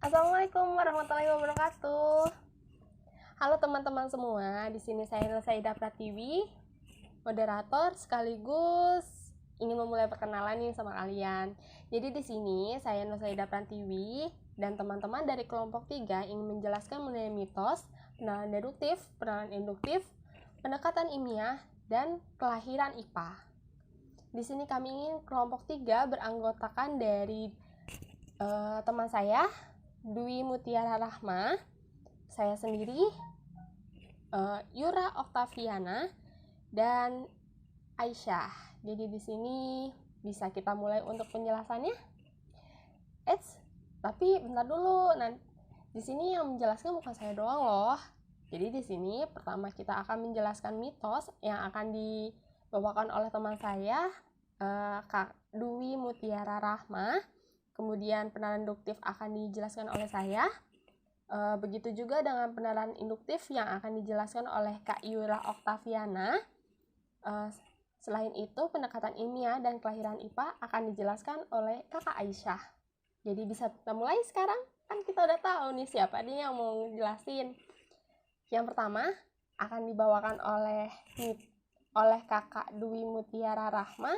Assalamualaikum warahmatullahi wabarakatuh. Halo teman-teman semua, di sini saya Nur Saidah Pratiwi, moderator sekaligus ingin memulai perkenalan nih sama kalian. Jadi di sini saya Nur Saidah Pratiwi dan teman-teman dari kelompok 3 ingin menjelaskan mengenai mitos, pengenalan deduktif, pengenalan induktif, pendekatan ilmiah, dan kelahiran IPA. Di sini kami ingin kelompok 3 beranggotakan dari teman saya Dwi Mutiara Rahma, saya sendiri, Yura Oktaviana, dan Aisyah. Jadi di sini bisa kita mulai untuk penjelasannya. Tapi bentar dulu. Di sini yang menjelaskan bukan saya doang loh. Jadi di sini pertama kita akan menjelaskan mitos yang akan dibawakan oleh teman saya, Kak Dwi Mutiara Rahma. Kemudian pengenalan deduktif akan dijelaskan oleh saya. Begitu juga dengan pengenalan induktif yang akan dijelaskan oleh Kak Yura Oktaviana. Selain itu, pendekatan ilmiah dan kelahiran IPA akan dijelaskan oleh Kakak Aisyah. Jadi bisa kita mulai sekarang? Kan kita udah tahu nih siapa nih yang mau ngejelasin. Yang pertama akan dibawakan oleh Kakak Dwi Mutiara Rahma.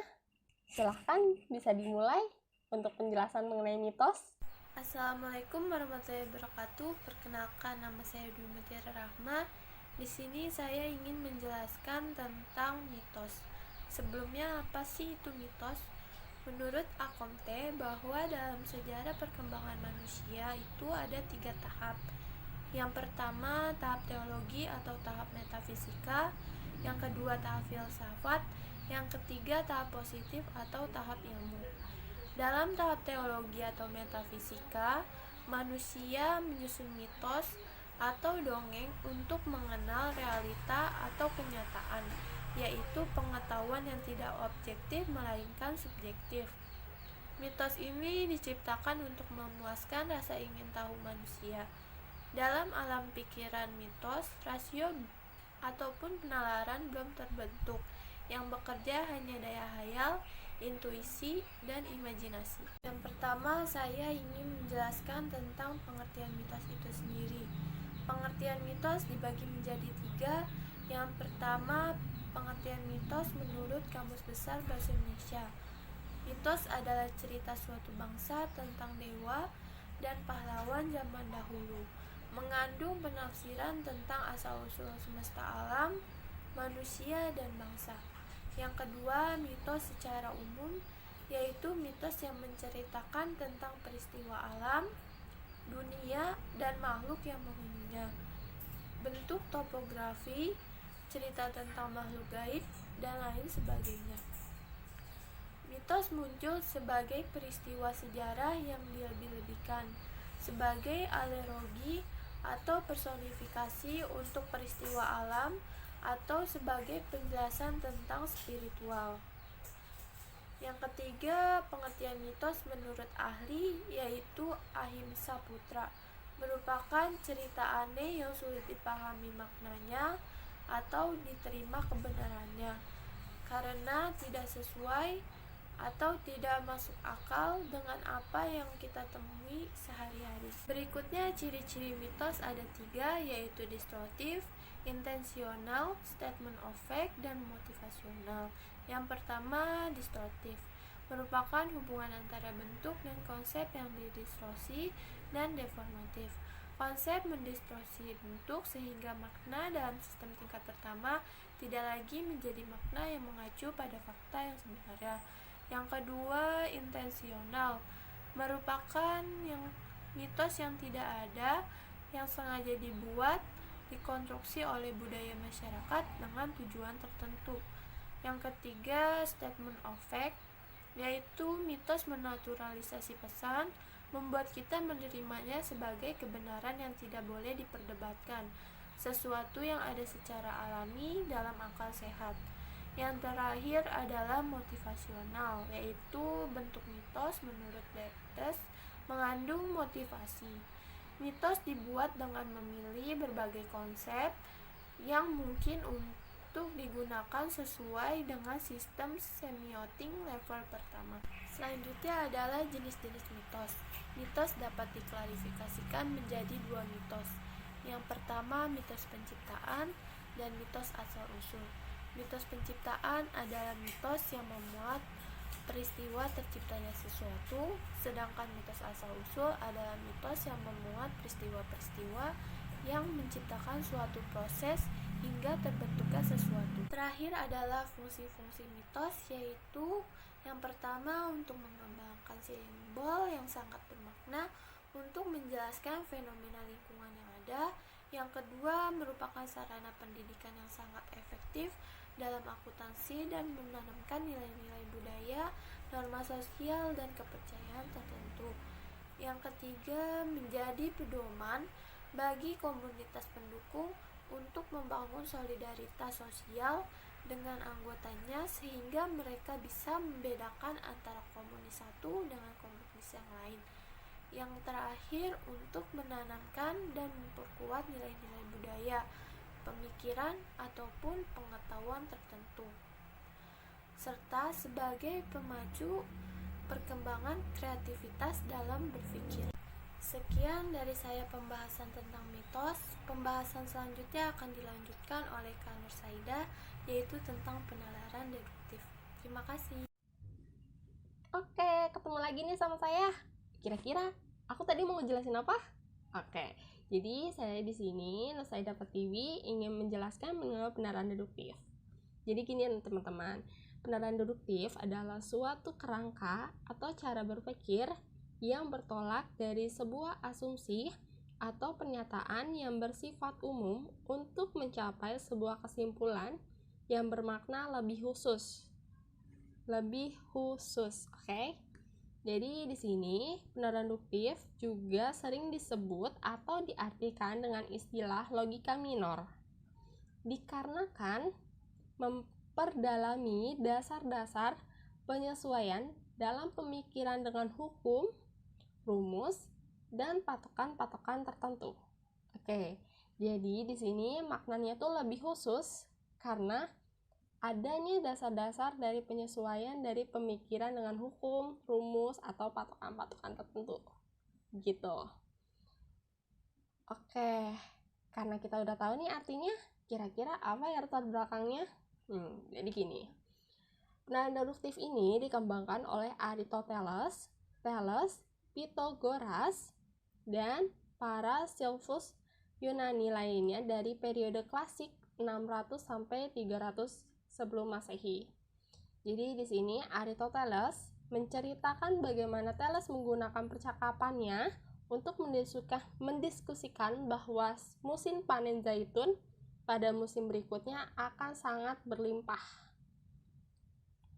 Silahkan bisa dimulai untuk penjelasan mengenai mitos. Assalamualaikum warahmatullahi wabarakatuh. Perkenalkan, nama saya Dwi Mutiara Rahma. Di sini saya ingin menjelaskan tentang mitos. Sebelumnya, apa sih itu mitos? Menurut Akomte, bahwa dalam sejarah perkembangan manusia itu ada 3 tahap. Yang pertama, tahap teologi atau tahap metafisika. Yang kedua, tahap filsafat. Yang ketiga, tahap positif atau tahap ilmu. Dalam tahap teologi atau metafisika, manusia menyusun mitos atau dongeng untuk mengenal realita atau kenyataan, yaitu pengetahuan yang tidak objektif melainkan subjektif. Mitos ini diciptakan untuk memuaskan rasa ingin tahu manusia. Dalam alam pikiran mitos, rasio ataupun penalaran belum terbentuk. Yang bekerja hanya daya hayal, intuisi, dan imajinasi. Yang pertama, saya ingin menjelaskan tentang pengertian mitos itu sendiri. Pengertian mitos dibagi menjadi 3. Yang pertama, pengertian mitos menurut Kamus Besar Bahasa Indonesia. Mitos adalah cerita suatu bangsa tentang dewa dan pahlawan zaman dahulu, mengandung penafsiran tentang asal-usul semesta alam, manusia, dan bangsa. Yang kedua, mitos secara umum, yaitu mitos yang menceritakan tentang peristiwa alam, dunia, dan makhluk yang menghuninya. Bentuk topografi, cerita tentang makhluk gaib, dan lain sebagainya. Mitos muncul sebagai peristiwa sejarah yang dilebih-lebihkan, sebagai alegori atau personifikasi untuk peristiwa alam, atau sebagai penjelasan tentang spiritual. Yang ketiga, pengertian mitos menurut ahli, yaitu Ahimsa Putra, merupakan cerita aneh yang sulit dipahami maknanya atau diterima kebenarannya karena tidak sesuai atau tidak masuk akal dengan apa yang kita temui sehari-hari. Berikutnya, ciri-ciri mitos ada 3, yaitu distortif, intensional, statement of fact, dan motivasional. Yang pertama, distortif, merupakan hubungan antara bentuk dan konsep yang didistorsi dan deformatif. Konsep mendistorsi bentuk sehingga makna dalam sistem tingkat pertama tidak lagi menjadi makna yang mengacu pada fakta yang sebenarnya. Yang kedua, intensional, merupakan mitos yang tidak ada, yang sengaja dibuat, dikonstruksi oleh budaya masyarakat dengan tujuan tertentu. Yang ketiga, statement of fact, yaitu mitos menaturalisasi pesan, membuat kita menerimanya sebagai kebenaran yang tidak boleh diperdebatkan, sesuatu yang ada secara alami dalam akal sehat. Yang terakhir adalah motivasional, yaitu bentuk mitos menurut Bertes mengandung motivasi. Mitos dibuat dengan memilih berbagai konsep yang mungkin untuk digunakan sesuai dengan sistem semiotik level pertama. Selanjutnya adalah jenis-jenis mitos. Mitos dapat diklasifikasikan menjadi dua mitos. Yang pertama, mitos penciptaan dan mitos asal-usul. Mitos penciptaan adalah mitos yang memuat peristiwa terciptanya sesuatu, sedangkan mitos asal-usul adalah mitos yang memuat peristiwa-peristiwa yang menciptakan suatu proses hingga terbentuknya sesuatu. Terakhir adalah fungsi-fungsi mitos, yaitu yang pertama untuk mengembangkan simbol yang sangat bermakna untuk menjelaskan fenomena lingkungan yang ada. Yang kedua merupakan sarana pendidikan yang sangat efektif dalam akuntansi dan menanamkan nilai-nilai budaya, norma sosial, dan kepercayaan tertentu. Yang ketiga menjadi pedoman bagi komunitas pendukung untuk membangun solidaritas sosial dengan anggotanya sehingga mereka bisa membedakan antara komunis satu dengan komunis yang lain. Yang terakhir untuk menanamkan dan memperkuat nilai-nilai budaya, pemikiran ataupun pengetahuan tertentu, serta sebagai pemacu perkembangan kreativitas dalam berpikir. Sekian dari saya pembahasan tentang mitos. Pembahasan selanjutnya akan dilanjutkan oleh Kak Nur Saida, yaitu tentang penalaran deduktif. Terima kasih. Oke, ketemu lagi nih sama saya. Kira-kira aku tadi mau ngejelasin apa? Oke, jadi saya di sini Nur Saida Pertiwi ingin menjelaskan mengenai penalaran deduktif. Jadi gini teman-teman, penalaran deduktif adalah suatu kerangka atau cara berpikir yang bertolak dari sebuah asumsi atau pernyataan yang bersifat umum untuk mencapai sebuah kesimpulan yang bermakna lebih khusus. Oke? Jadi di sini penalaran deduktif juga sering disebut atau diartikan dengan istilah logika minor. Dikarenakan memperdalami dasar-dasar penyesuaian dalam pemikiran dengan hukum, rumus, dan patokan-patokan tertentu. Oke, jadi di sini maknanya tuh lebih khusus karena adanya dasar-dasar dari penyesuaian dari pemikiran dengan hukum, rumus, atau patokan-patokan tertentu. Gitu. Oke, karena kita udah tahu nih artinya, kira-kira apa ya latar belakangnya? Jadi gini. Penalaran deduktif ini dikembangkan oleh Aristoteles, Thales, Pythagoras, dan para filsuf Yunani lainnya dari periode klasik 600 sampai 300 sebelum Masehi. Jadi di sini Aristoteles menceritakan bagaimana Thales menggunakan percakapannya untuk mendiskusikan bahwa musim panen zaitun pada musim berikutnya akan sangat berlimpah.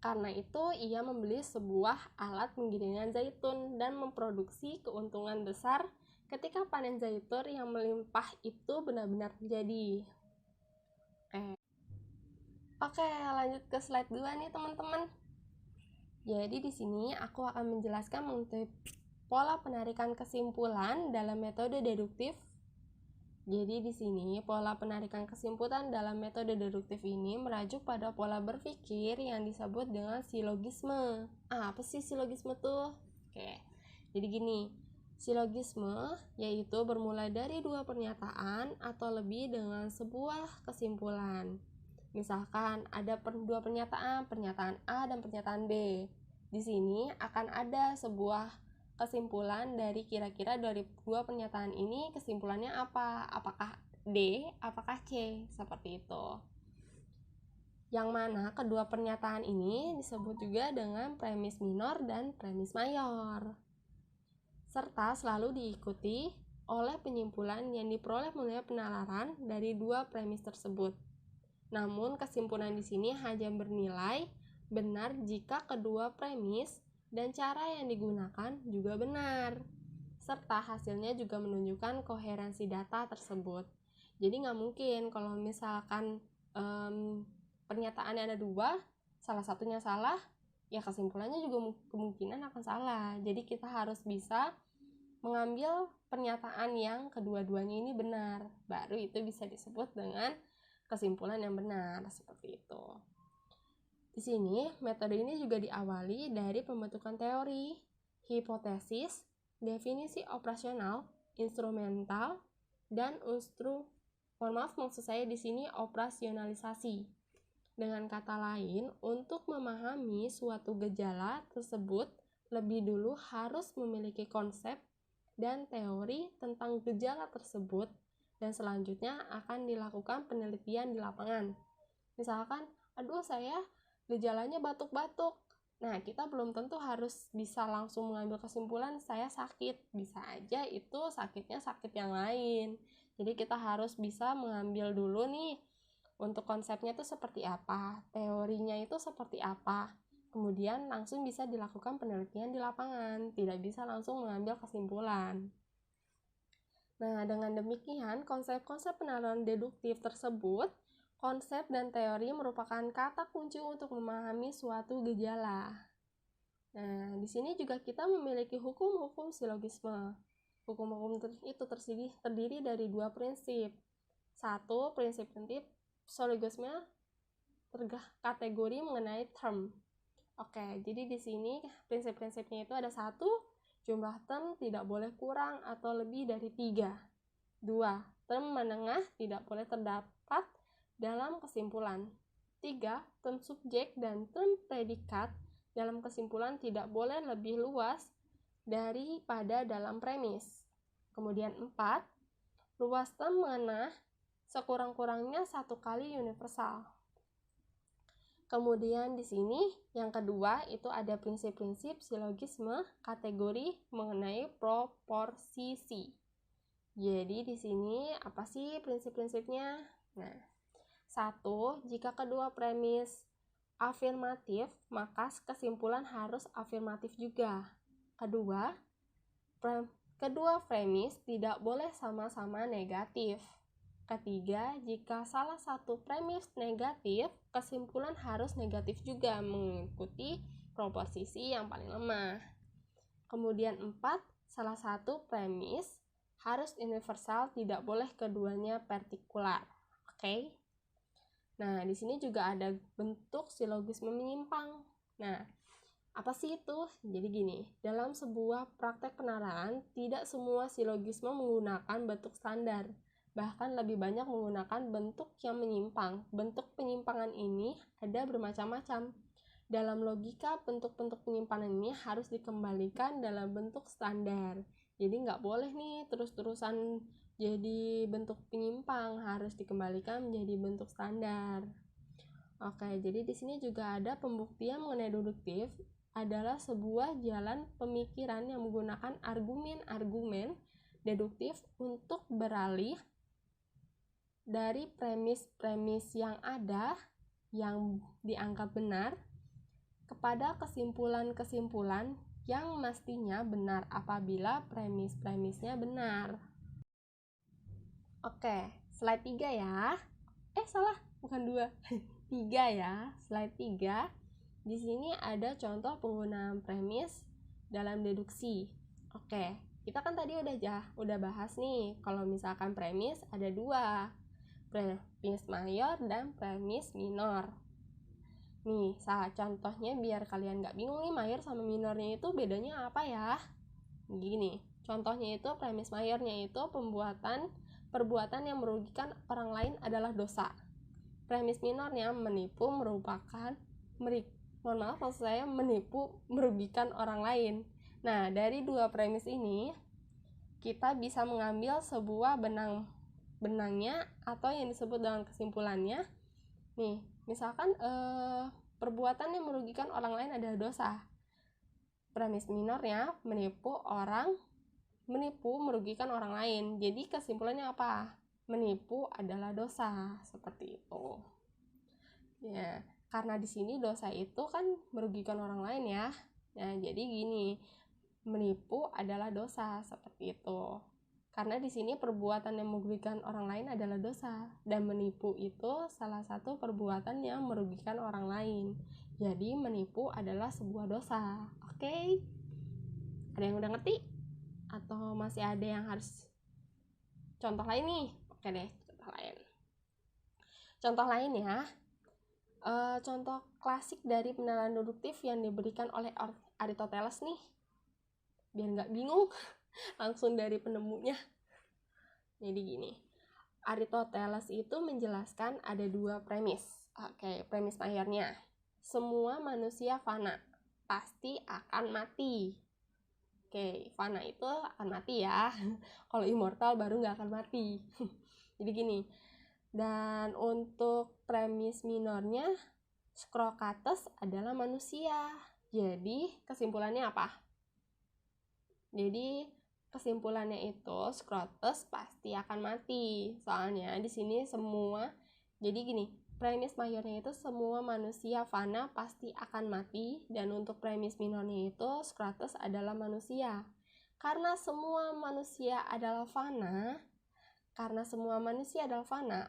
Karena itu, ia membeli sebuah alat penggilingan zaitun dan memproduksi keuntungan besar ketika panen zaitun yang melimpah itu benar-benar terjadi. Oke, lanjut ke slide 2 nih teman-teman. Jadi di sini aku akan menjelaskan mengenai pola penarikan kesimpulan dalam metode deduktif. Jadi di sini pola penarikan kesimpulan dalam metode deduktif ini merujuk pada pola berpikir yang disebut dengan silogisme. Apa sih silogisme tuh? Oke. Jadi gini, silogisme yaitu bermula dari dua pernyataan atau lebih dengan sebuah kesimpulan. Misalkan ada dua pernyataan A dan pernyataan B. Di sini akan ada sebuah kesimpulan dari kira-kira dari dua pernyataan ini kesimpulannya apa? Apakah D, apakah C? Seperti itu. Yang mana kedua pernyataan ini disebut juga dengan premis minor dan premis mayor. Serta selalu diikuti oleh penyimpulan yang diperoleh melalui penalaran dari dua premis tersebut. Namun kesimpulan di sini hanya bernilai benar jika kedua premis dan cara yang digunakan juga benar, serta hasilnya juga menunjukkan koherensi data tersebut. Jadi nggak mungkin kalau misalkan pernyataannya ada dua, salah satunya salah, ya kesimpulannya juga kemungkinan akan salah. Jadi kita harus bisa mengambil pernyataan yang kedua-duanya ini benar, baru itu bisa disebut dengan kesimpulan yang benar, seperti itu. Di sini, metode ini juga diawali dari pembentukan teori, hipotesis, definisi operasional, instrumental, dan maksud saya di sini operasionalisasi. Dengan kata lain, untuk memahami suatu gejala tersebut, lebih dulu harus memiliki konsep dan teori tentang gejala tersebut, dan selanjutnya akan dilakukan penelitian di lapangan. Misalkan, aduh saya gejalanya batuk-batuk. Nah, kita belum tentu harus bisa langsung mengambil kesimpulan saya sakit. Bisa aja itu sakitnya sakit yang lain. Jadi kita harus bisa mengambil dulu nih untuk konsepnya itu seperti apa, teorinya itu seperti apa. Kemudian langsung bisa dilakukan penelitian di lapangan, tidak bisa langsung mengambil kesimpulan. Nah, dengan demikian, konsep-konsep penalaran deduktif tersebut, konsep dan teori merupakan kata kunci untuk memahami suatu gejala. Nah, di sini juga kita memiliki hukum-hukum silogisme. Hukum-hukum itu terdiri dari dua prinsip. Satu, prinsip silogisme kategori mengenai term. Oke, jadi di sini prinsip-prinsipnya itu ada satu, jumlah term tidak boleh kurang atau lebih dari 3. 2. Term menengah tidak boleh terdapat dalam kesimpulan. 3. Term subjek dan term predikat dalam kesimpulan tidak boleh lebih luas daripada dalam premis. Kemudian 4. Luas term menengah sekurang-kurangnya 1 kali universal. Kemudian di sini yang kedua itu ada prinsip-prinsip silogisme kategori mengenai proposisi. Jadi di sini apa sih prinsip-prinsipnya? Nah, 1. Jika kedua premis afirmatif, maka kesimpulan harus afirmatif juga. Kedua premis tidak boleh sama-sama negatif. Ketiga, jika salah satu premis negatif, kesimpulan harus negatif juga mengikuti proposisi yang paling lemah. Kemudian 4, salah satu premis harus universal, tidak boleh keduanya partikular. Oke? Nah, di sini juga ada bentuk silogisme menyimpang. Nah, apa sih itu? Jadi gini, dalam sebuah praktek penalaran, tidak semua silogisme menggunakan bentuk standar. Bahkan lebih banyak menggunakan bentuk yang menyimpang. Bentuk penyimpangan ini ada bermacam-macam. Dalam logika, bentuk-bentuk penyimpangan ini harus dikembalikan dalam bentuk standar. Jadi nggak boleh nih terus-terusan jadi bentuk penyimpang, harus dikembalikan menjadi bentuk standar. Oke, jadi di sini juga ada pembuktian mengenai deduktif adalah sebuah jalan pemikiran yang menggunakan argumen-argumen deduktif untuk beralih dari premis-premis yang ada yang dianggap benar kepada kesimpulan-kesimpulan yang mestinya benar apabila premis-premisnya benar. Oke, slide 3 ya. Salah, bukan 2. 3 ya, slide 3. Di sini ada contoh penggunaan premis dalam deduksi. Oke, kita kan tadi udah bahas nih, kalau misalkan premis ada 2, premis mayor dan premis minor. Nih, contohnya biar kalian nggak bingung nih, mayor sama minornya itu bedanya apa ya? Gini, contohnya itu premis mayornya itu perbuatan yang merugikan orang lain adalah dosa. Premis minornya menipu merugikan orang lain. Nah, dari dua premis ini kita bisa mengambil sebuah benangnya atau yang disebut dengan kesimpulannya. Nih, misalkan perbuatan yang merugikan orang lain adalah dosa. Premis minornya menipu merugikan orang lain. Jadi kesimpulannya apa? Menipu adalah dosa, seperti itu. Ya, karena di sini dosa itu kan merugikan orang lain ya. Nah, jadi gini, menipu adalah dosa, seperti itu. Karena di sini perbuatan yang merugikan orang lain adalah dosa, dan menipu itu salah satu perbuatan yang merugikan orang lain. Jadi menipu adalah sebuah dosa. Oke? Ada yang udah ngerti? Atau masih ada yang harus contoh lain nih? Oke deh, contoh lain ya. Contoh klasik dari penilaian deduktif yang diberikan oleh Aristoteles nih, biar nggak bingung, langsung dari penemunya. Jadi gini, Aristoteles itu menjelaskan ada 2 premis. Oke, premis mayornya, semua manusia fana, pasti akan mati. Oke, fana itu akan mati ya. Kalau immortal baru nggak akan mati. Jadi gini, dan untuk premis minornya, Socrates adalah manusia. Jadi kesimpulannya apa? Jadi kesimpulannya itu Socrates pasti akan mati. Soalnya di sini semua, jadi gini, premis mayornya itu semua manusia fana pasti akan mati, dan untuk premis minornya itu Socrates adalah manusia. Karena semua manusia adalah fana,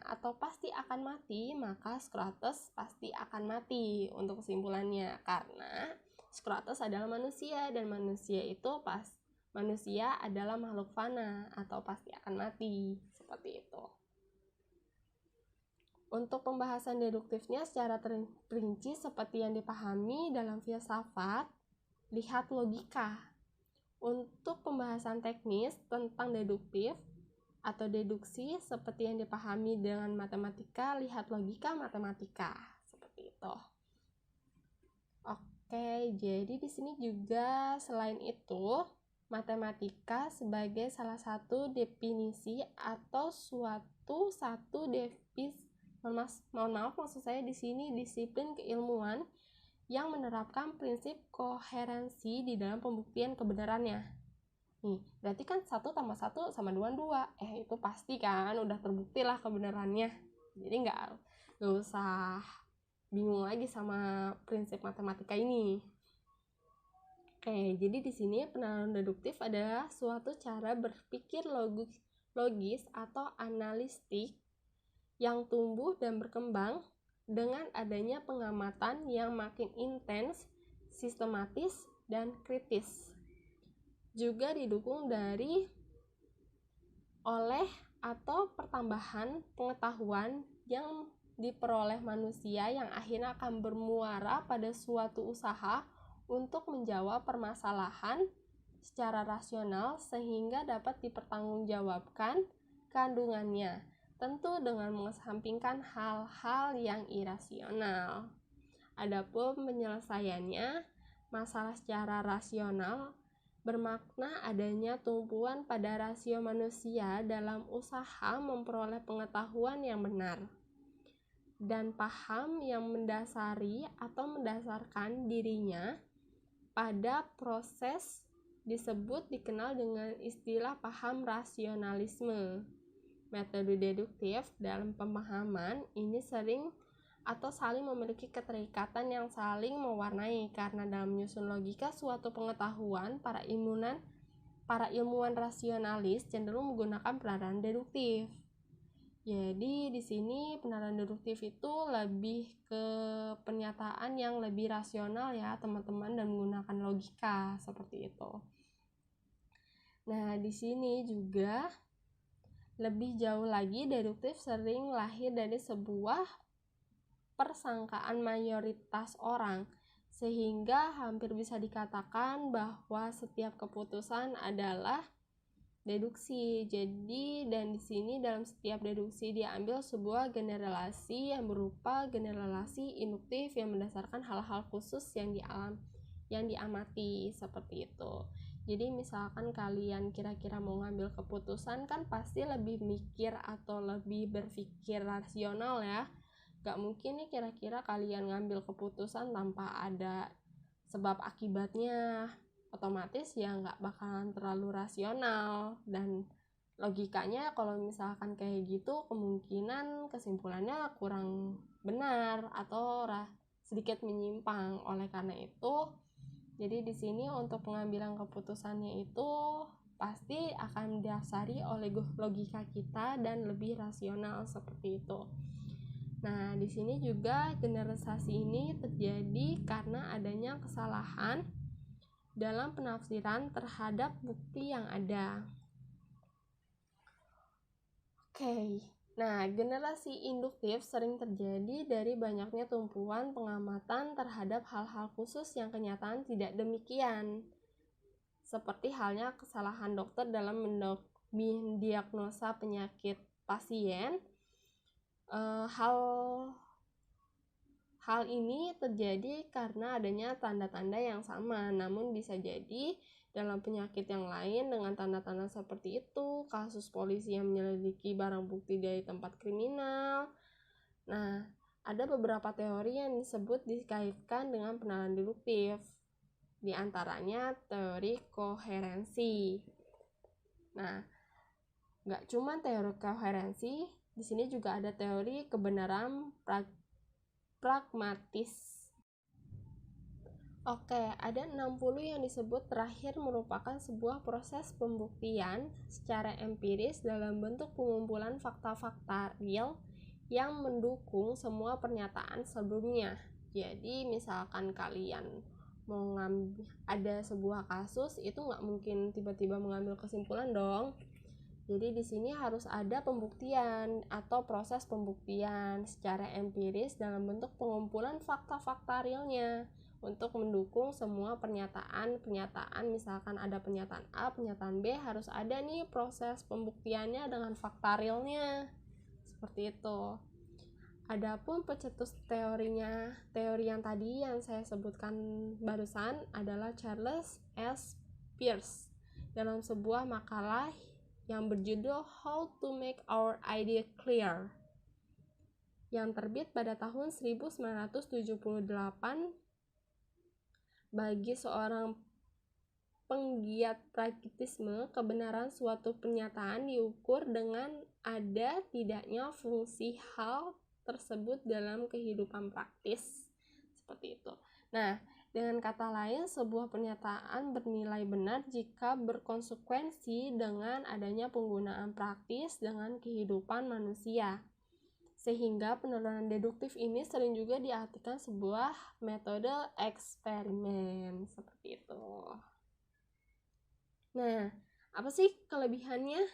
atau pasti akan mati, maka Socrates pasti akan mati untuk kesimpulannya. Karena Socrates adalah manusia, dan manusia adalah makhluk fana atau pasti akan mati, seperti itu. Untuk pembahasan deduktifnya secara terperinci seperti yang dipahami dalam filsafat, lihat logika. Untuk pembahasan teknis tentang deduktif atau deduksi seperti yang dipahami dengan matematika, lihat logika matematika, seperti itu. Oke, jadi di sini juga selain itu, matematika sebagai salah satu definisi atau maksud saya di sini disiplin keilmuan yang menerapkan prinsip koherensi di dalam pembuktian kebenarannya. Nih, berarti kan 1 tambah 1 sama 2. Itu pasti kan, udah terbukti lah kebenarannya. Jadi nggak usah bingung lagi sama prinsip matematika ini. Oke, jadi di sini penilaian deduktif adalah suatu cara berpikir logis atau analistik yang tumbuh dan berkembang dengan adanya pengamatan yang makin intens, sistematis, dan kritis. Juga didukung oleh atau pertambahan pengetahuan yang diperoleh manusia yang akhirnya akan bermuara pada suatu usaha untuk menjawab permasalahan secara rasional sehingga dapat dipertanggungjawabkan kandungannya, tentu dengan mengesampingkan hal-hal yang irasional. Adapun penyelesaiannya, masalah secara rasional bermakna adanya tumpuan pada rasio manusia dalam usaha memperoleh pengetahuan yang benar dan paham yang mendasari atau mendasarkan dirinya pada proses dikenal dengan istilah paham rasionalisme. Metode deduktif dalam pemahaman ini sering atau saling memiliki keterikatan yang saling mewarnai, karena dalam menyusun logika suatu pengetahuan, para ilmuwan rasionalis cenderung menggunakan penilaian deduktif. Jadi di sini penilaian deduktif itu lebih ke pernyataan yang lebih rasional ya teman-teman, dan menggunakan logika seperti itu. Nah, di sini juga lebih jauh lagi, deduktif sering lahir dari sebuah persangkaan mayoritas orang, sehingga hampir bisa dikatakan bahwa setiap keputusan adalah deduksi. Jadi, dan di sini dalam setiap deduksi diambil sebuah generalisasi yang berupa generalisasi induktif yang berdasarkan hal-hal khusus yang diamati, seperti itu. Jadi misalkan kalian kira-kira mau ngambil keputusan, kan pasti lebih mikir atau lebih berpikir rasional ya. Gak mungkin nih kira-kira kalian ngambil keputusan tanpa ada sebab akibatnya, otomatis ya nggak bakalan terlalu rasional, dan logikanya kalau misalkan kayak gitu kemungkinan kesimpulannya kurang benar atau sedikit menyimpang. Oleh karena itu, jadi di sini untuk pengambilan keputusannya itu pasti akan didasari oleh logika kita dan lebih rasional, seperti itu. Nah, di sini juga generalisasi ini terjadi karena adanya kesalahan dalam penafsiran terhadap bukti yang ada. Oke, Nah, generasi induktif sering terjadi dari banyaknya tumpuan pengamatan terhadap hal-hal khusus yang kenyataan tidak demikian. Seperti halnya kesalahan dokter dalam mendiagnosa penyakit pasien. Hal ini terjadi karena adanya tanda-tanda yang sama, namun bisa jadi dalam penyakit yang lain dengan tanda-tanda seperti itu, kasus polisi yang menyelidiki barang bukti dari tempat kriminal. Nah, ada beberapa teori yang dikaitkan dengan pengenalan deduktif. Di antaranya teori koherensi. Nah, nggak cuma teori koherensi, di sini juga ada teori kebenaran pragmatis. Oke, ada 60 yang disebut terakhir merupakan sebuah proses pembuktian secara empiris dalam bentuk pengumpulan fakta-fakta real yang mendukung semua pernyataan sebelumnya. Jadi misalkan kalian mau ada sebuah kasus, itu nggak mungkin tiba-tiba mengambil kesimpulan dong. Jadi di sini harus ada pembuktian atau proses pembuktian secara empiris dalam bentuk pengumpulan fakta-fakta realnya untuk mendukung semua pernyataan. Misalkan ada pernyataan A, pernyataan B, harus ada nih proses pembuktiannya dengan fakta realnya. Seperti itu. Adapun pencetus teori yang tadi yang saya sebutkan barusan adalah Charles S. Peirce dalam sebuah makalah yang berjudul How to Make Our Idea Clear yang terbit pada tahun 1978. Bagi seorang penggiat pragmatisme, kebenaran suatu pernyataan diukur dengan ada tidaknya fungsi hal tersebut dalam kehidupan praktis, seperti itu. Nah, dengan kata lain, sebuah pernyataan bernilai benar jika berkonsekuensi dengan adanya penggunaan praktis dengan kehidupan manusia. Sehingga penelusuran deduktif ini sering juga diartikan sebuah metode eksperimen, seperti itu. Nah, apa sih kelebihannya?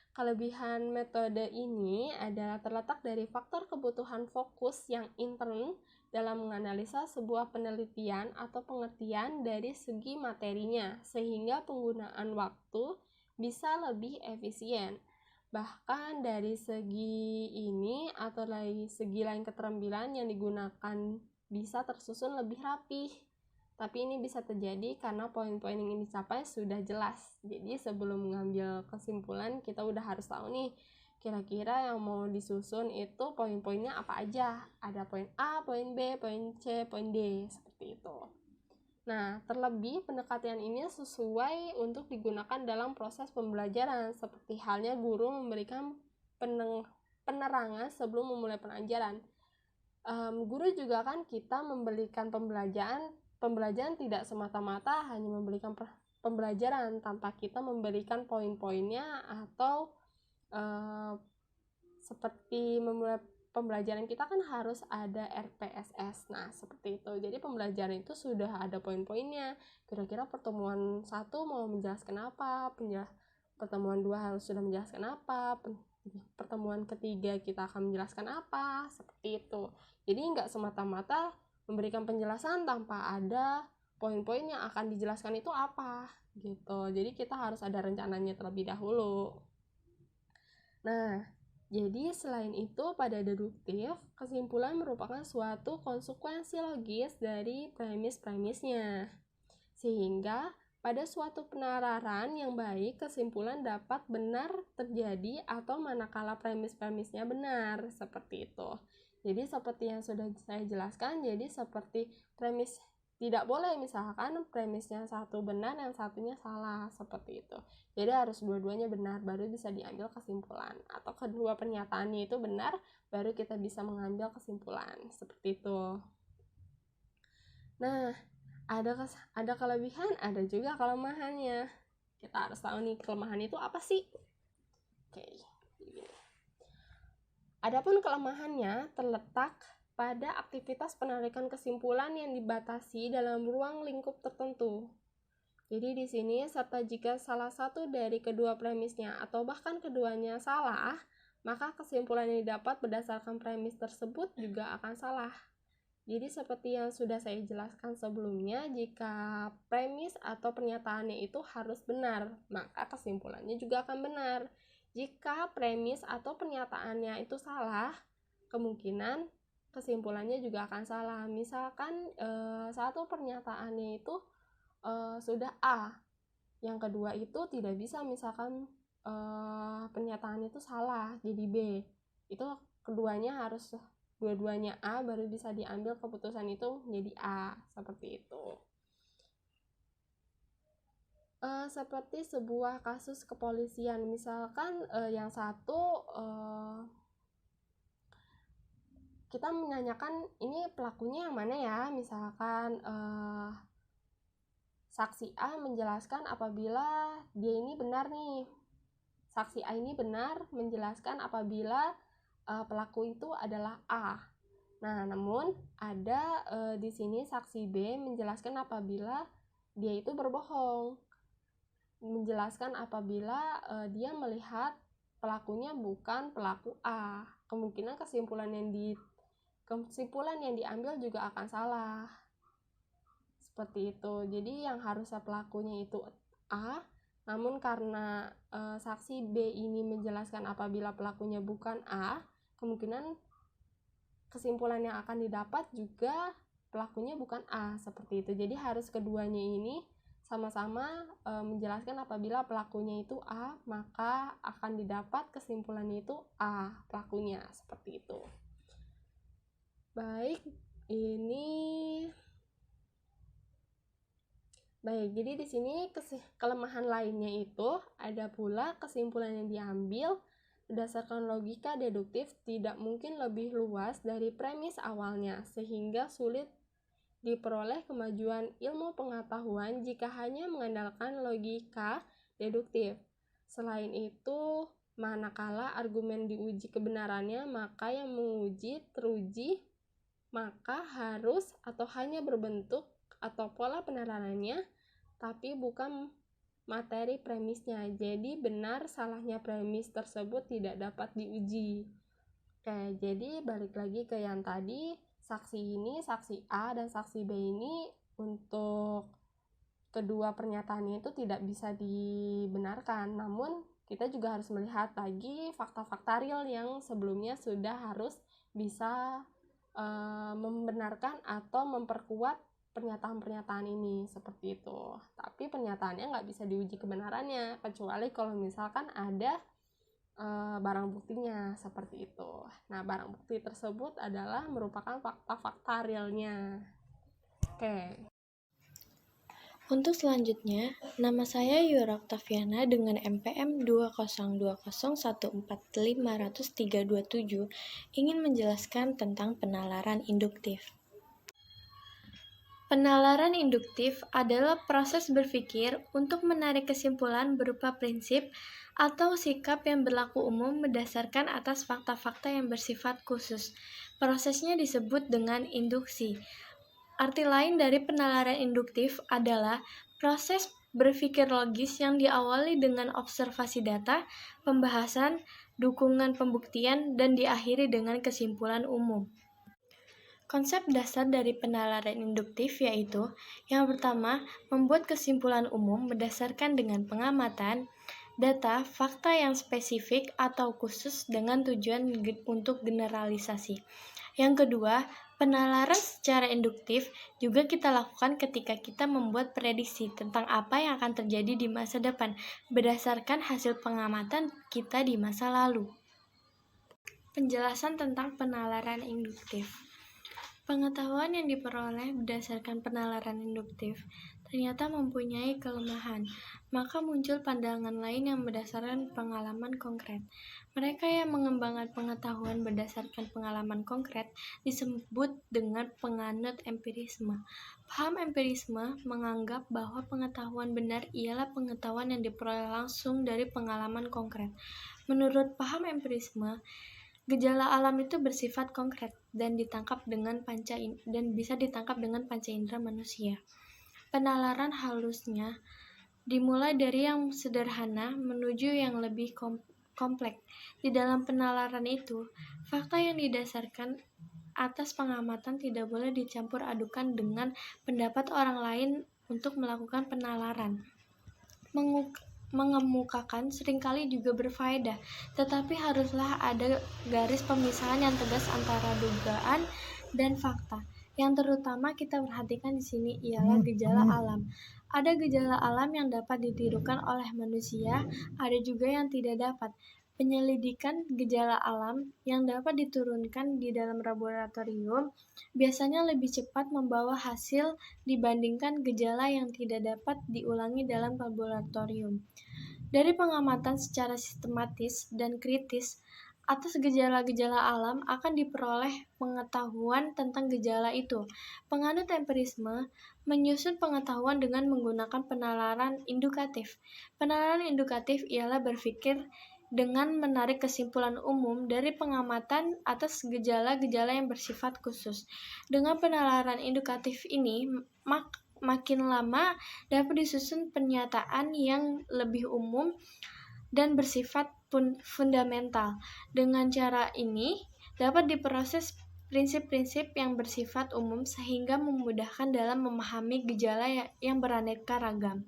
Kelebihan metode ini adalah terletak dari faktor kebutuhan fokus yang intern dalam menganalisa sebuah penelitian atau pengertian dari segi materinya, sehingga penggunaan waktu bisa lebih efisien. Bahkan dari segi ini atau dari segi lain keterampilan yang digunakan bisa tersusun lebih rapih. Tapi ini bisa terjadi karena poin-poin yang dicapai sudah jelas. Jadi sebelum mengambil kesimpulan, kita udah harus tahu nih, kira-kira yang mau disusun itu poin-poinnya apa aja. Ada poin A, poin B, poin C, poin D, seperti itu. Nah, terlebih pendekatan ini sesuai untuk digunakan dalam proses pembelajaran, seperti halnya guru memberikan penerangan sebelum memulai pelajaran. Guru juga kan kita memberikan pembelajaran tidak semata-mata hanya memberikan pembelajaran tanpa kita memberikan poin-poinnya atau seperti memulai pembelajaran kita kan harus ada RPSS. Nah, seperti itu. Jadi pembelajaran itu sudah ada poin-poinnya. Kira-kira pertemuan 1 mau menjelaskan apa, pertemuan 2 harus sudah menjelaskan apa, pertemuan ketiga kita akan menjelaskan apa, seperti itu. Jadi nggak semata-mata memberikan penjelasan tanpa ada poin-poin yang akan dijelaskan itu apa, gitu. Jadi kita harus ada rencananya terlebih dahulu. Nah, jadi selain itu pada deduktif, kesimpulan merupakan suatu konsekuensi logis dari premis-premisnya. Sehingga pada suatu peneraran yang baik, kesimpulan dapat benar terjadi atau manakala premis-premisnya benar, seperti itu. Jadi seperti yang sudah saya jelaskan, jadi seperti premis tidak boleh misalkan premisnya satu benar, yang satunya salah, seperti itu. Jadi harus dua-duanya benar, baru bisa diambil kesimpulan. Atau kedua pernyataannya itu benar, baru kita bisa mengambil kesimpulan, seperti itu. Nah, ada kelebihan, ada juga kelemahannya. Kita harus tahu nih kelemahan itu apa sih? Oke. Adapun kelemahannya terletak pada aktivitas penarikan kesimpulan yang dibatasi dalam ruang lingkup tertentu. Jadi di sini serta jika salah satu dari kedua premisnya atau bahkan keduanya salah, maka kesimpulan yang didapat berdasarkan premis tersebut juga akan salah. Jadi seperti yang sudah saya jelaskan sebelumnya, jika premis atau pernyataannya itu harus benar, maka kesimpulannya juga akan benar. Jika premis atau pernyataannya itu salah, kemungkinan kesimpulannya juga akan salah. Misalkan satu pernyataannya itu sudah A, yang kedua itu tidak bisa, misalkan pernyataan itu salah jadi B, itu keduanya harus dua-duanya A baru bisa diambil keputusan itu menjadi A, seperti itu. Seperti sebuah kasus kepolisian, misalkan yang satu kita menanyakan ini pelakunya yang mana ya, misalkan saksi A menjelaskan apabila dia ini benar nih, saksi A ini benar menjelaskan apabila pelaku itu adalah A. Nah, namun ada di sini saksi B menjelaskan apabila dia itu berbohong, menjelaskan apabila dia melihat pelakunya bukan pelaku A. Kemungkinan kesimpulan yang diambil juga akan salah. Seperti itu. Jadi yang harusnya pelakunya itu A, namun karena saksi B ini menjelaskan apabila pelakunya bukan A, kemungkinan kesimpulan yang akan didapat juga pelakunya bukan A, seperti itu. Jadi harus keduanya ini sama-sama menjelaskan apabila pelakunya itu A, maka akan didapat kesimpulannya itu A, pelakunya, seperti itu. Baik, jadi di sini kelemahan lainnya itu ada pula kesimpulan yang diambil berdasarkan logika deduktif tidak mungkin lebih luas dari premis awalnya, sehingga sulit diperoleh kemajuan ilmu pengetahuan jika hanya mengandalkan logika deduktif. Selain itu, manakala argumen diuji kebenarannya, maka yang menguji teruji maka harus atau hanya berbentuk atau pola penerarannya, tapi bukan materi premisnya. Jadi benar salahnya premis tersebut tidak dapat diuji. Oke, jadi balik lagi ke yang tadi, saksi A dan saksi B ini untuk kedua pernyataannya itu tidak bisa dibenarkan. Namun kita juga harus melihat lagi fakta-fakta real yang sebelumnya sudah harus bisa membenarkan atau memperkuat pernyataan-pernyataan ini, seperti itu. Tapi pernyataannya nggak bisa diuji kebenarannya, kecuali kalau misalkan ada barang buktinya, seperti itu. Nah, barang bukti tersebut adalah merupakan fakta-fakta realnya. Oke. Untuk selanjutnya, nama saya Yura Oktaviana dengan MPM 20201450327 ingin menjelaskan tentang penalaran induktif. Penalaran induktif adalah proses berpikir untuk menarik kesimpulan berupa prinsip atau sikap yang berlaku umum berdasarkan atas fakta-fakta yang bersifat khusus. Prosesnya disebut dengan induksi. Arti lain dari penalaran induktif adalah proses berpikir logis yang diawali dengan observasi data, pembahasan, dukungan pembuktian, dan diakhiri dengan kesimpulan umum. Konsep dasar dari penalaran induktif yaitu, yang pertama, membuat kesimpulan umum berdasarkan dengan pengamatan, data, fakta yang spesifik atau khusus dengan tujuan untuk generalisasi. Yang kedua, penalaran secara induktif juga kita lakukan ketika kita membuat prediksi tentang apa yang akan terjadi di masa depan berdasarkan hasil pengamatan kita di masa lalu. Penjelasan tentang penalaran induktif. Pengetahuan yang diperoleh berdasarkan penalaran induktif ternyata mempunyai kelemahan, maka muncul pandangan lain yang berdasarkan pengalaman konkret. Mereka yang mengembangkan pengetahuan berdasarkan pengalaman konkret disebut dengan penganut empirisme. Paham empirisme menganggap bahwa pengetahuan benar ialah pengetahuan yang diperoleh langsung dari pengalaman konkret. Menurut paham empirisme, gejala alam itu bersifat konkret dan bisa ditangkap dengan panca indera manusia. Penalaran halusnya dimulai dari yang sederhana menuju yang lebih kompleks. Di dalam penalaran itu, fakta yang didasarkan atas pengamatan tidak boleh dicampur adukan dengan pendapat orang lain untuk melakukan penalaran. Mengemukakan seringkali juga berfaedah, tetapi haruslah ada garis pemisahan yang tegas antara dugaan dan fakta. Yang terutama kita perhatikan di sini ialah gejala alam. Ada gejala alam yang dapat ditirukan oleh manusia, ada juga yang tidak dapat. Penyelidikan gejala alam yang dapat diturunkan di dalam laboratorium biasanya lebih cepat membawa hasil dibandingkan gejala yang tidak dapat diulangi dalam laboratorium. Dari pengamatan secara sistematis dan kritis atas gejala-gejala alam akan diperoleh pengetahuan tentang gejala itu. Penganut empirisme menyusun pengetahuan dengan menggunakan penalaran indukatif. Penalaran indukatif ialah berpikir dengan menarik kesimpulan umum dari pengamatan atas gejala-gejala yang bersifat khusus. Dengan penalaran indukatif ini, makin lama dapat disusun pernyataan yang lebih umum dan bersifat fundamental. Dengan cara ini dapat diproses prinsip-prinsip yang bersifat umum sehingga memudahkan dalam memahami gejala yang beraneka ragam.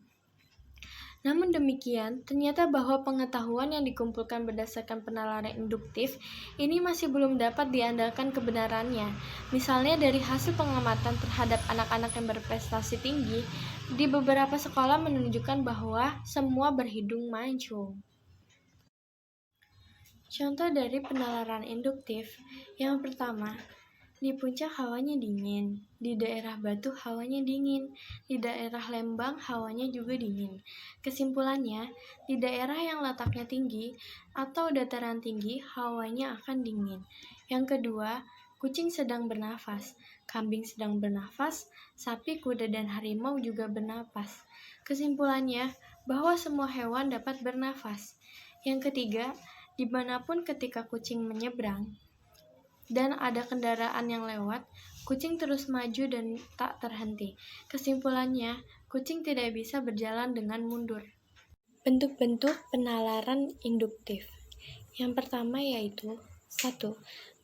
Namun demikian, ternyata bahwa pengetahuan yang dikumpulkan berdasarkan penalaran induktif ini masih belum dapat diandalkan kebenarannya. Misalnya dari hasil pengamatan terhadap anak-anak yang berprestasi tinggi, di beberapa sekolah menunjukkan bahwa semua berhidung mancung. Contoh dari penalaran induktif, yang pertama, di puncak hawanya dingin, di daerah Batu hawanya dingin, di daerah Lembang hawanya juga dingin. Kesimpulannya, di daerah yang letaknya tinggi atau dataran tinggi hawanya akan dingin. Yang kedua, kucing sedang bernafas, kambing sedang bernafas, sapi, kuda, dan harimau juga bernafas. Kesimpulannya, bahwa semua hewan dapat bernafas. Yang ketiga, dimanapun ketika kucing menyeberang dan ada kendaraan yang lewat, kucing terus maju dan tak terhenti. Kesimpulannya, kucing tidak bisa berjalan dengan mundur. Bentuk-bentuk penalaran induktif. Yang pertama yaitu 1.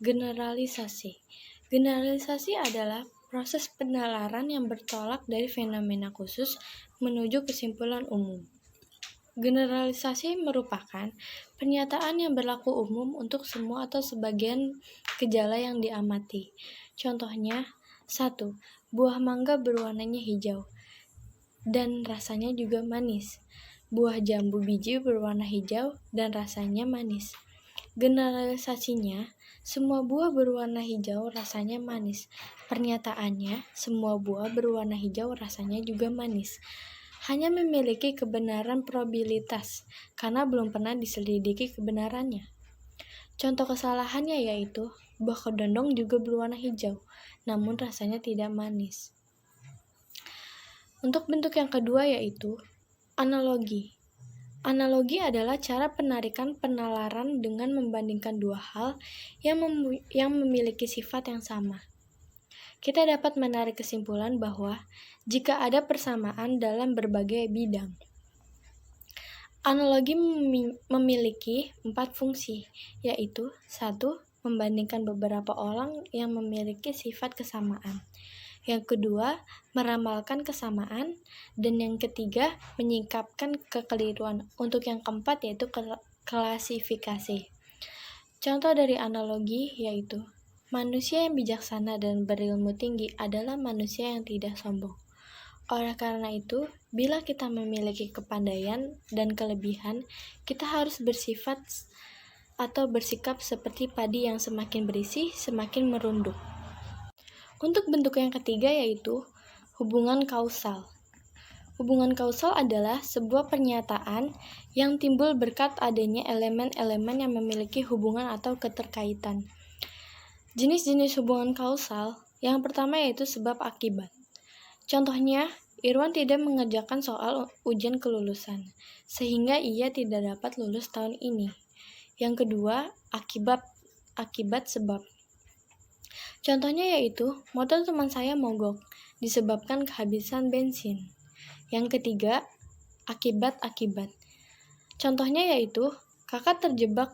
Generalisasi. Generalisasi adalah proses penalaran yang bertolak dari fenomena khusus menuju kesimpulan umum. Generalisasi merupakan pernyataan yang berlaku umum untuk semua atau sebagian gejala yang diamati. Contohnya, 1. Buah mangga berwarnanya hijau dan rasanya juga manis. Buah jambu biji berwarna hijau dan rasanya manis. Generalisasinya, semua buah berwarna hijau rasanya manis. Pernyataannya, semua buah berwarna hijau rasanya juga manis. Hanya memiliki kebenaran probabilitas, karena belum pernah diselidiki kebenarannya. Contoh kesalahannya yaitu, buah kedondong juga berwarna hijau, namun rasanya tidak manis. Untuk bentuk yang kedua yaitu, analogi. Analogi adalah cara penarikan penalaran dengan membandingkan dua hal yang memiliki sifat yang sama. Kita dapat menarik kesimpulan bahwa jika ada persamaan dalam berbagai bidang. Analogi memiliki 4 fungsi, yaitu 1. Membandingkan beberapa orang yang memiliki sifat kesamaan. Yang kedua, meramalkan kesamaan. Dan yang ketiga, menyingkapkan kekeliruan. Untuk yang keempat yaitu klasifikasi. Contoh dari analogi yaitu, manusia yang bijaksana dan berilmu tinggi adalah manusia yang tidak sombong. Oleh karena itu, bila kita memiliki kepandaian dan kelebihan, kita harus bersifat atau bersikap seperti padi yang semakin berisi, semakin merunduk. Untuk bentuk yang ketiga yaitu hubungan kausal. Hubungan kausal adalah sebuah pernyataan yang timbul berkat adanya elemen-elemen yang memiliki hubungan atau keterkaitan. Jenis-jenis hubungan kausal, yang pertama yaitu sebab akibat. Contohnya, Irwan tidak mengerjakan soal ujian kelulusan, sehingga ia tidak dapat lulus tahun ini. Yang kedua, akibat sebab. Contohnya yaitu, motor teman saya mogok, disebabkan kehabisan bensin. Yang ketiga, akibat. Contohnya yaitu, Kakak terjebak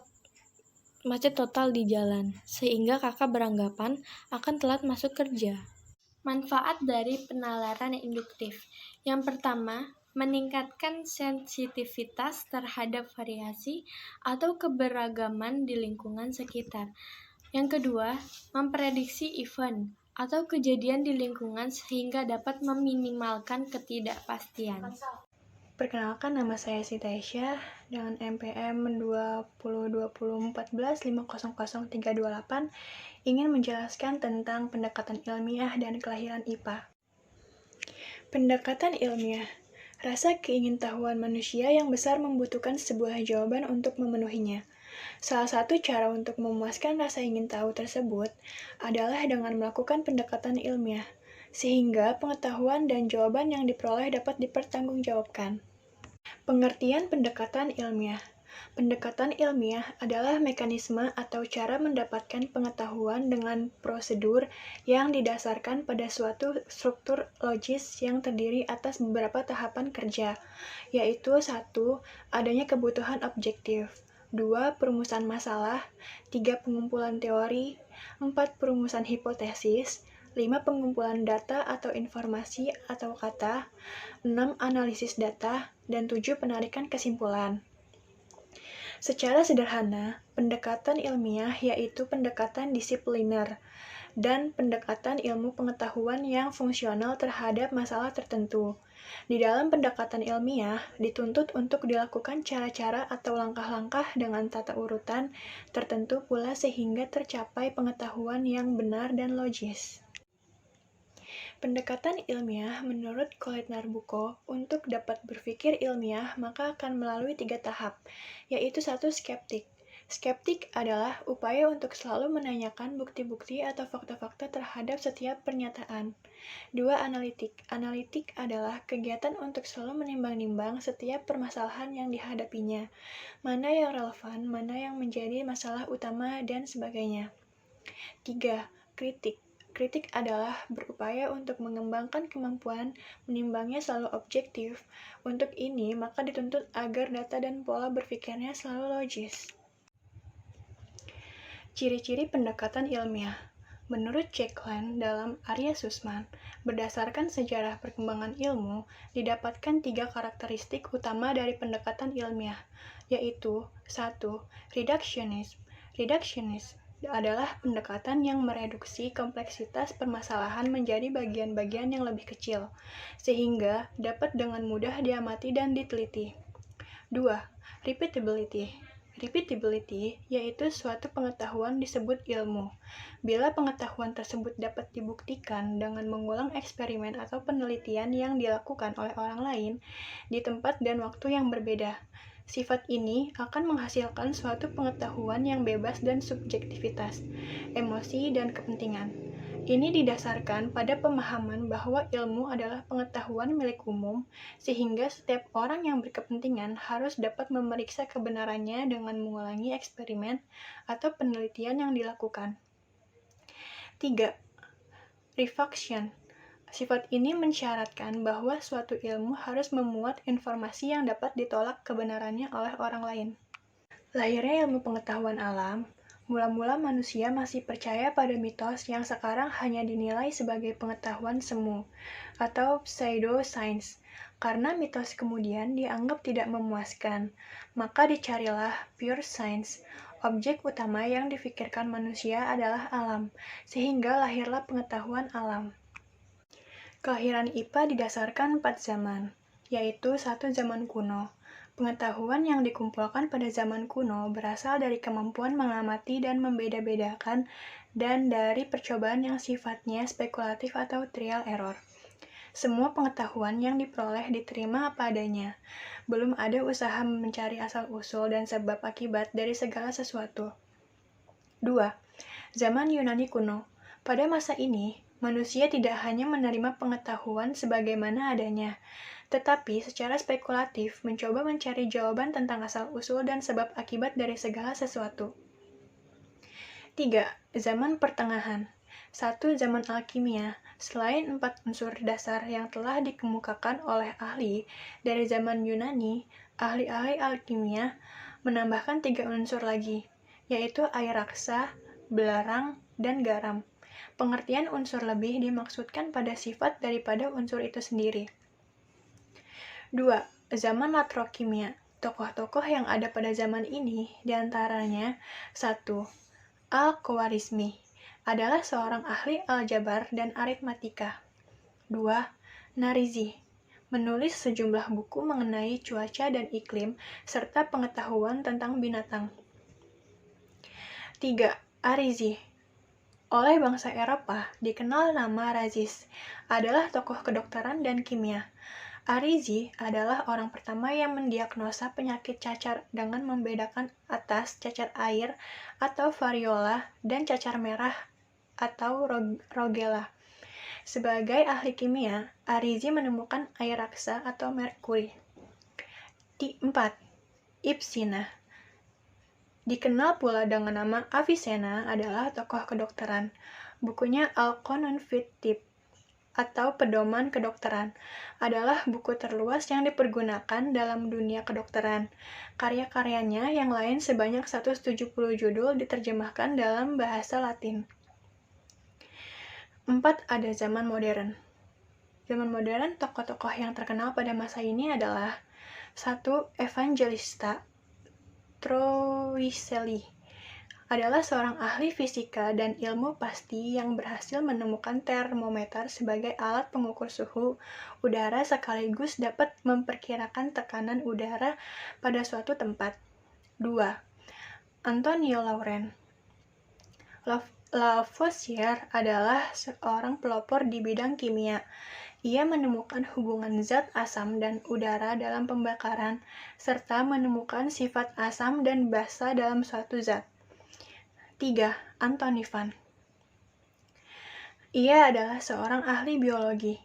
macet total di jalan, sehingga kakak beranggapan akan telat masuk kerja. Manfaat dari penalaran induktif. Yang pertama, meningkatkan sensitivitas terhadap variasi atau keberagaman di lingkungan sekitar. Yang kedua, memprediksi event atau kejadian di lingkungan sehingga dapat meminimalkan ketidakpastian. Perkenalkan, nama saya Siti Aisyah dengan NPM 202014500328 ingin menjelaskan tentang pendekatan ilmiah dan kelahiran IPA. Pendekatan ilmiah. Rasa keingintahuan manusia yang besar membutuhkan sebuah jawaban untuk memenuhinya. Salah satu cara untuk memuaskan rasa ingin tahu tersebut adalah dengan melakukan pendekatan ilmiah, sehingga pengetahuan dan jawaban yang diperoleh dapat dipertanggungjawabkan. Pengertian pendekatan ilmiah. Pendekatan ilmiah adalah mekanisme atau cara mendapatkan pengetahuan dengan prosedur yang didasarkan pada suatu struktur logis yang terdiri atas beberapa tahapan kerja, yaitu 1. Adanya kebutuhan objektif, 2. Perumusan masalah, 3. Pengumpulan teori, 4. Perumusan hipotesis, 5. Pengumpulan data atau informasi atau kata, 6. Analisis data, dan 7. Penarikan kesimpulan. Secara sederhana, pendekatan ilmiah yaitu pendekatan disipliner dan pendekatan ilmu pengetahuan yang fungsional terhadap masalah tertentu. Di dalam pendekatan ilmiah, dituntut untuk dilakukan cara-cara atau langkah-langkah dengan tata urutan tertentu pula sehingga tercapai pengetahuan yang benar dan logis. Pendekatan ilmiah menurut Khalid Narbuko untuk dapat berpikir ilmiah maka akan melalui 3 tahap, yaitu 1. Skeptik. Skeptik adalah upaya untuk selalu menanyakan bukti-bukti atau fakta-fakta terhadap setiap pernyataan. 2. Analitik. Analitik adalah kegiatan untuk selalu menimbang-nimbang setiap permasalahan yang dihadapinya, mana yang relevan, mana yang menjadi masalah utama, dan sebagainya. 3. Kritik. Kritik adalah berupaya untuk mengembangkan kemampuan menimbangnya selalu objektif. Untuk ini, maka dituntut agar data dan pola berpikirnya selalu logis. Ciri-ciri pendekatan ilmiah. Menurut Jack Land dalam Arya Susman, berdasarkan sejarah perkembangan ilmu, didapatkan 3 karakteristik utama dari pendekatan ilmiah, yaitu 1. Reductionism. Reductionism adalah pendekatan yang mereduksi kompleksitas permasalahan menjadi bagian-bagian yang lebih kecil, sehingga dapat dengan mudah diamati dan diteliti. 2. Repeatability. Repeatability yaitu suatu pengetahuan disebut ilmu. Bila pengetahuan tersebut dapat dibuktikan dengan mengulang eksperimen atau penelitian yang dilakukan oleh orang lain di tempat dan waktu yang berbeda. Sifat ini akan menghasilkan suatu pengetahuan yang bebas dan subjektivitas, emosi, dan kepentingan. Ini didasarkan pada pemahaman bahwa ilmu adalah pengetahuan milik umum, sehingga setiap orang yang berkepentingan harus dapat memeriksa kebenarannya dengan mengulangi eksperimen atau penelitian yang dilakukan. 3. Refaction. Sifat ini mensyaratkan bahwa suatu ilmu harus memuat informasi yang dapat ditolak kebenarannya oleh orang lain. Lahirnya ilmu pengetahuan alam. Mula-mula manusia masih percaya pada mitos yang sekarang hanya dinilai sebagai pengetahuan semu atau pseudoscience. Karena mitos kemudian dianggap tidak memuaskan, maka dicarilah pure science. Objek utama yang difikirkan manusia adalah alam, sehingga lahirlah pengetahuan alam. Kelahiran IPA didasarkan 4 zaman, yaitu 1. Zaman kuno. Pengetahuan yang dikumpulkan pada zaman kuno berasal dari kemampuan mengamati dan membeda-bedakan dan dari percobaan yang sifatnya spekulatif atau trial error. Semua pengetahuan yang diperoleh diterima apa adanya. Belum ada usaha mencari asal-usul dan sebab akibat dari segala sesuatu. 2. Zaman Yunani kuno. Pada masa ini, manusia tidak hanya menerima pengetahuan sebagaimana adanya, tetapi secara spekulatif mencoba mencari jawaban tentang asal-usul dan sebab akibat dari segala sesuatu. 3. Zaman pertengahan. 1. Zaman alkimia. Selain 4 unsur dasar yang telah dikemukakan oleh ahli dari zaman Yunani, ahli-ahli alkimia menambahkan 3 unsur lagi, yaitu air raksa, belerang, dan garam. Pengertian unsur lebih dimaksudkan pada sifat daripada unsur itu sendiri. 2. Zaman latrokimia. Tokoh-tokoh yang ada pada zaman ini diantaranya 1. Al-Khwarizmi adalah seorang ahli aljabar dan aritmatika. 2. Narizi menulis sejumlah buku mengenai cuaca dan iklim serta pengetahuan tentang binatang. 3. Arizi oleh bangsa Eropa dikenal nama Razis, adalah tokoh kedokteran dan kimia. Arizi adalah orang pertama yang mendiagnosa penyakit cacar dengan membedakan atas cacar air atau variola dan cacar merah atau rogella. Sebagai ahli kimia, Arizi menemukan air raksa atau merkuri. 4. Ibsina dikenal pula dengan nama Avicenna adalah tokoh kedokteran. Bukunya Al-Qanun fit Tibb atau Pedoman Kedokteran adalah buku terluas yang dipergunakan dalam dunia kedokteran. Karya-karyanya yang lain sebanyak 170 judul diterjemahkan dalam bahasa Latin. 4. Ada zaman modern. Zaman modern, tokoh-tokoh yang terkenal pada masa ini adalah 1. Evangelista Troiselli adalah seorang ahli fisika dan ilmu pasti yang berhasil menemukan termometer sebagai alat pengukur suhu udara sekaligus dapat memperkirakan tekanan udara pada suatu tempat. 2. Antonio Laurent. Lavoisier adalah seorang pelopor di bidang kimia. Ia menemukan hubungan zat asam dan udara dalam pembakaran, serta menemukan sifat asam dan basa dalam suatu zat. 3. Anthony van. Ia adalah seorang ahli biologi.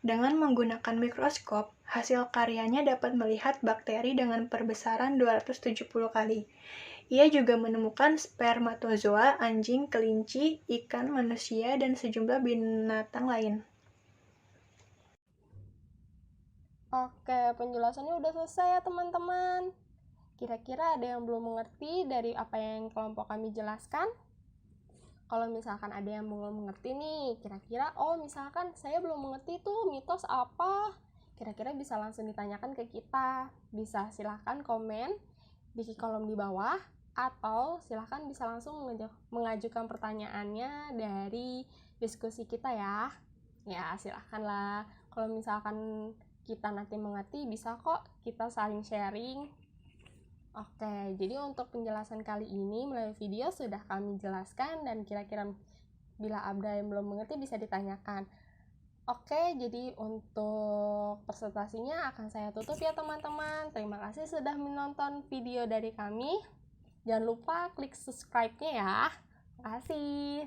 Dengan menggunakan mikroskop, hasil karyanya dapat melihat bakteri dengan perbesaran 270 kali. Ia juga menemukan spermatozoa, anjing, kelinci, ikan, manusia, dan sejumlah binatang lain. Oke, penjelasannya udah selesai ya teman-teman. Kira-kira ada yang belum mengerti dari apa yang kelompok kami jelaskan? Kalau misalkan ada yang belum mengerti nih, kira-kira, misalkan saya belum mengerti tuh mitos apa? Kira-kira bisa langsung ditanyakan ke kita. Bisa silahkan komen di kolom di bawah, atau silahkan bisa langsung mengajukan pertanyaannya dari diskusi kita ya. Ya, silahkanlah. Kalau misalkan kita nanti mengerti, bisa kok kita saling sharing. Oke, jadi untuk penjelasan kali ini melalui video sudah kami jelaskan dan kira-kira bila ada yang belum mengerti bisa ditanyakan. Oke, jadi untuk presentasinya akan saya tutup ya teman-teman. Terima kasih sudah menonton video dari kami. Jangan lupa klik subscribe-nya ya. Terima kasih.